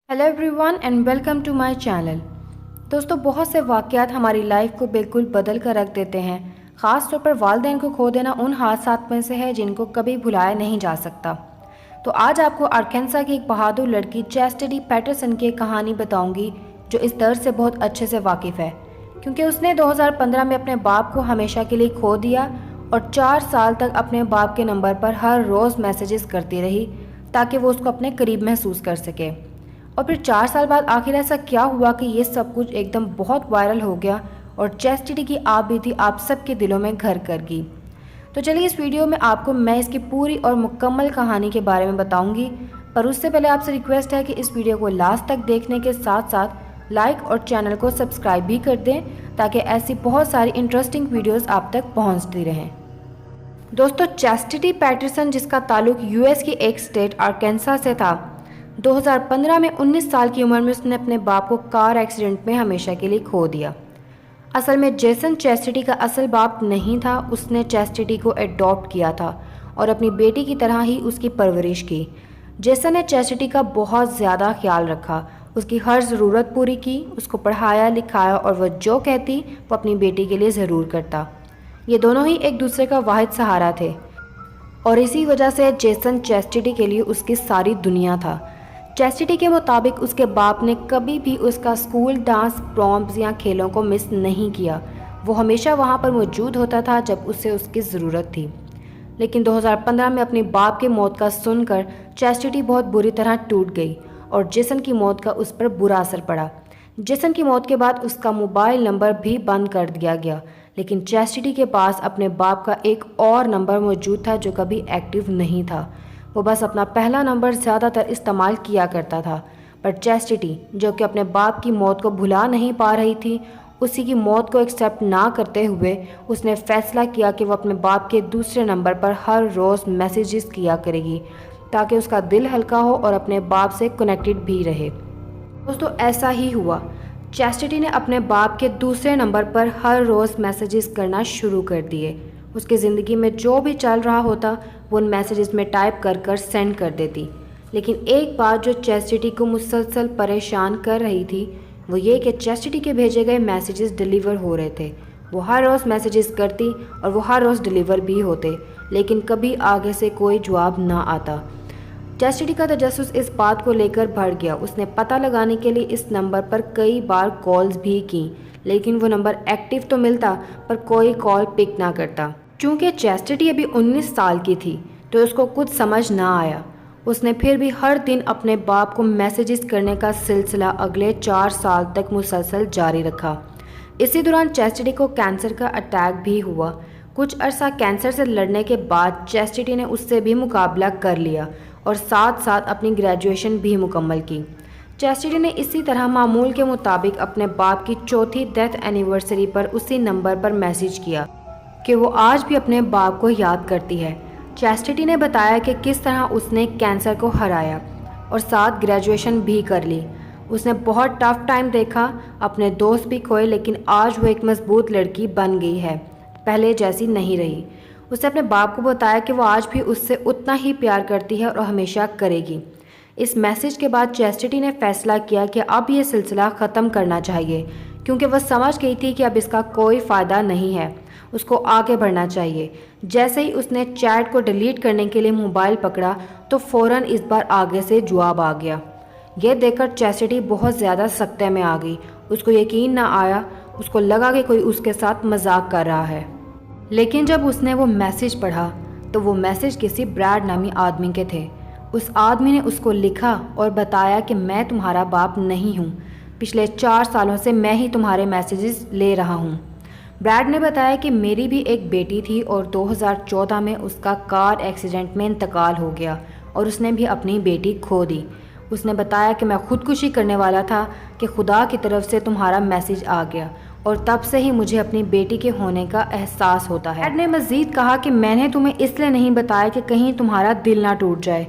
Hello everyone and welcome to my channel. दोस्तों, बहुत से वाक़यात हमारी लाइफ को बिल्कुल बदल कर रख देते हैं। ख़ास तौर पर वालिदैन को खो देना उन हादसात में से है जिनको कभी भुलाया नहीं जा सकता। तो आज आपको आर्कान्सा की एक बहादुर लड़की चैस्टिटी पैटरसन की एक कहानी बताऊंगी जो इस दर्द से बहुत अच्छे से वाकिफ़ है, क्योंकि उसने 2015 में अपने बाप को हमेशा के लिए खो दिया और 4 साल तक अपने बाप के नंबर पर हर रोज़ मैसेजेस करती रही ताकि वो उसको अपने करीब महसूस कर सके। और फिर 4 साल बाद आखिर ऐसा क्या हुआ कि ये सब कुछ एकदम बहुत वायरल हो गया और चैस्टिटी की आप बीती आप सबके दिलों में घर कर गई। तो चलिए इस वीडियो में आपको मैं इसकी पूरी और मुकम्मल कहानी के बारे में बताऊंगी, पर उससे पहले आपसे रिक्वेस्ट है कि इस वीडियो को लास्ट तक देखने के साथ साथ लाइक और चैनल को सब्सक्राइब भी कर दें ताकि ऐसी बहुत सारी इंटरेस्टिंग वीडियोज़ आप तक पहुँचती रहें। दोस्तों, चैस्टिटी पैटरसन, जिसका ताल्लुक यूएस की एक स्टेट आर्कान्सा से था, 2015 में 19 साल की उम्र में उसने अपने बाप को कार एक्सीडेंट में हमेशा के लिए खो दिया। असल में जेसन चैस्टिटी का असल बाप नहीं था, उसने चैस्टिटी को एडॉप्ट किया था और अपनी बेटी की तरह ही उसकी परवरिश की। जेसन ने चैस्टिटी का बहुत ज़्यादा ख्याल रखा, उसकी हर ज़रूरत पूरी की, उसको पढ़ाया लिखाया और वह जो कहती वो अपनी बेटी के लिए ज़रूर करता। ये दोनों ही एक दूसरे का वाहिद सहारा थे और इसी वजह से जेसन चैस्टिटी के लिए उसकी सारी दुनिया था। चैस्टिटी के मुताबिक उसके बाप ने कभी भी उसका स्कूल, डांस, प्रॉम्स या खेलों को मिस नहीं किया। वो हमेशा वहाँ पर मौजूद होता था जब उसे उसकी ज़रूरत थी। लेकिन 2015 में अपने बाप की मौत का सुनकर चैस्टिटी बहुत बुरी तरह टूट गई और जेसन की मौत का उस पर बुरा असर पड़ा। जेसन की मौत के बाद उसका मोबाइल नंबर भी बंद कर दिया गया, लेकिन चैस्टिटी के पास अपने बाप का एक और नंबर मौजूद था जो कभी एक्टिव नहीं था। वो बस अपना पहला नंबर ज़्यादातर इस्तेमाल किया करता था। पर चैस्टिटी, जो कि अपने बाप की मौत को भुला नहीं पा रही थी, उसी की मौत को एक्सेप्ट ना करते हुए उसने फ़ैसला किया कि वो अपने बाप के दूसरे नंबर पर हर रोज़ मैसेजेस किया करेगी ताकि उसका दिल हल्का हो और अपने बाप से कनेक्टेड भी रहे। दोस्तों, ऐसा ही हुआ। चैस्टिटी ने अपने बाप के दूसरे नंबर पर हर रोज़ मैसेजेस करना शुरू कर दिए। उसकी ज़िंदगी में जो भी चल रहा होता वो उन मैसेजेस में टाइप कर कर सेंड कर देती। लेकिन एक बात जो चैस्टिटी को मुसलसल परेशान कर रही थी वो ये कि चैस्टिटी के भेजे गए मैसेजेस डिलीवर हो रहे थे। वो हर रोज़ मैसेजेस करती और वो हर रोज़ डिलीवर भी होते, लेकिन कभी आगे से कोई जवाब ना आता। चैस्टिटी का तजस्सुस इस बात को लेकर बढ़ गया। उसने पता लगाने के लिए इस नंबर पर कई बार कॉल्स भी की, लेकिन वो नंबर एक्टिव तो मिलता पर कोई कॉल पिक ना करता। चूँकि चैस्टिटी अभी 19 साल की थी तो उसको कुछ समझ ना आया। उसने फिर भी हर दिन अपने बाप को मैसेजेस करने का सिलसिला अगले 4 साल तक मुसलसल जारी रखा। इसी दौरान चैस्टिटी को कैंसर का अटैक भी हुआ। कुछ अरसा कैंसर से लड़ने के बाद चैस्टिटी ने उससे भी मुकाबला कर लिया और साथ साथ अपनी ग्रेजुएशन भी मुकम्मल की। चैस्टिटी ने इसी तरह मामूल के मुताबिक अपने बाप की चौथी डेथ एनिवर्सरी पर उसी नंबर पर मैसेज किया कि वो आज भी अपने बाप को याद करती है। चैस्टिटी ने बताया कि किस तरह उसने कैंसर को हराया और साथ ग्रेजुएशन भी कर ली। उसने बहुत टफ टाइम देखा, अपने दोस्त भी खोए, लेकिन आज वो एक मजबूत लड़की बन गई है, पहले जैसी नहीं रही। उसने अपने बाप को बताया कि वो आज भी उससे उतना ही प्यार करती है और हमेशा करेगी। इस मैसेज के बाद चैस्टिटी ने फैसला किया कि अब ये सिलसिला ख़त्म करना चाहिए, क्योंकि वह समझ गई थी कि अब इसका कोई फ़ायदा नहीं है, उसको आगे बढ़ना चाहिए। जैसे ही उसने चैट को डिलीट करने के लिए मोबाइल पकड़ा तो फ़ौरन इस बार आगे से जवाब आ गया। यह देखकर चैस्टिटी बहुत ज़्यादा सख्ते में आ गई। उसको यकीन ना आया, उसको लगा कि कोई उसके साथ मजाक कर रहा है। लेकिन जब उसने वो मैसेज पढ़ा तो वो मैसेज किसी ब्रैड नामी आदमी के थे। उस आदमी ने उसको लिखा और बताया कि मैं तुम्हारा बाप नहीं हूँ, पिछले 4 सालों से मैं ही तुम्हारे मैसेजेस ले रहा हूँ। ब्रैड ने बताया कि मेरी भी एक बेटी थी और 2014 में उसका कार एक्सीडेंट में इंतकाल हो गया और उसने भी अपनी बेटी खो दी। उसने बताया कि मैं खुदकुशी करने वाला था कि खुदा की तरफ से तुम्हारा मैसेज आ गया और तब से ही मुझे अपनी बेटी के होने का एहसास होता है। ब्रैड ने मज़ीद कहा कि मैंने तुम्हें इसलिए नहीं बताया कि कहीं तुम्हारा दिल ना टूट जाए।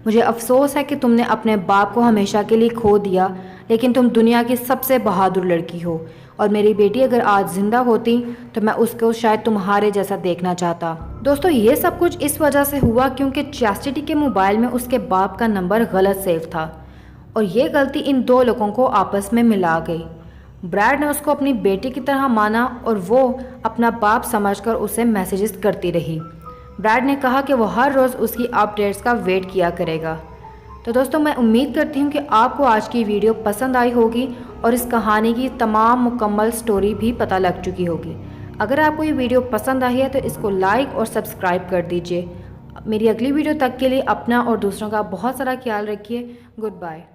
मुझे अफसोस है कि तुमने अपने बाप को हमेशा के लिए खो दिया, लेकिन तुम दुनिया की सबसे बहादुर लड़की हो और मेरी बेटी अगर आज ज़िंदा होती तो मैं उसको शायद तुम्हारे जैसा देखना चाहता। दोस्तों, ये सब कुछ इस वजह से हुआ क्योंकि चैस्टिटी के मोबाइल में उसके बाप का नंबर गलत सेव था। اور یہ غلطی ان دو لوگوں کو آپس میں ملا گئی۔ بریڈ نے اس کو اپنی بیٹی کی طرح مانا اور وہ اپنا باپ سمجھ کر اسے میسیجز کرتی رہی۔ بریڈ نے کہا کہ وہ ہر روز اس کی اپڈیٹس کا ویٹ کیا کرے گا۔ تو دوستوں میں امید کرتی ہوں کہ آپ کو آج کی ویڈیو پسند آئی ہوگی اور اس کہانی کی تمام مکمل سٹوری بھی پتہ لگ چکی ہوگی۔ اگر آپ کو یہ ویڈیو پسند آئی ہے تو اس کو لائک اور سبسکرائب کر دیجئے۔ میری اگلی ویڈیو تک کے لیے اپنا اور دوسروں کا بہت سارا خیال رکھیے۔ Good bye.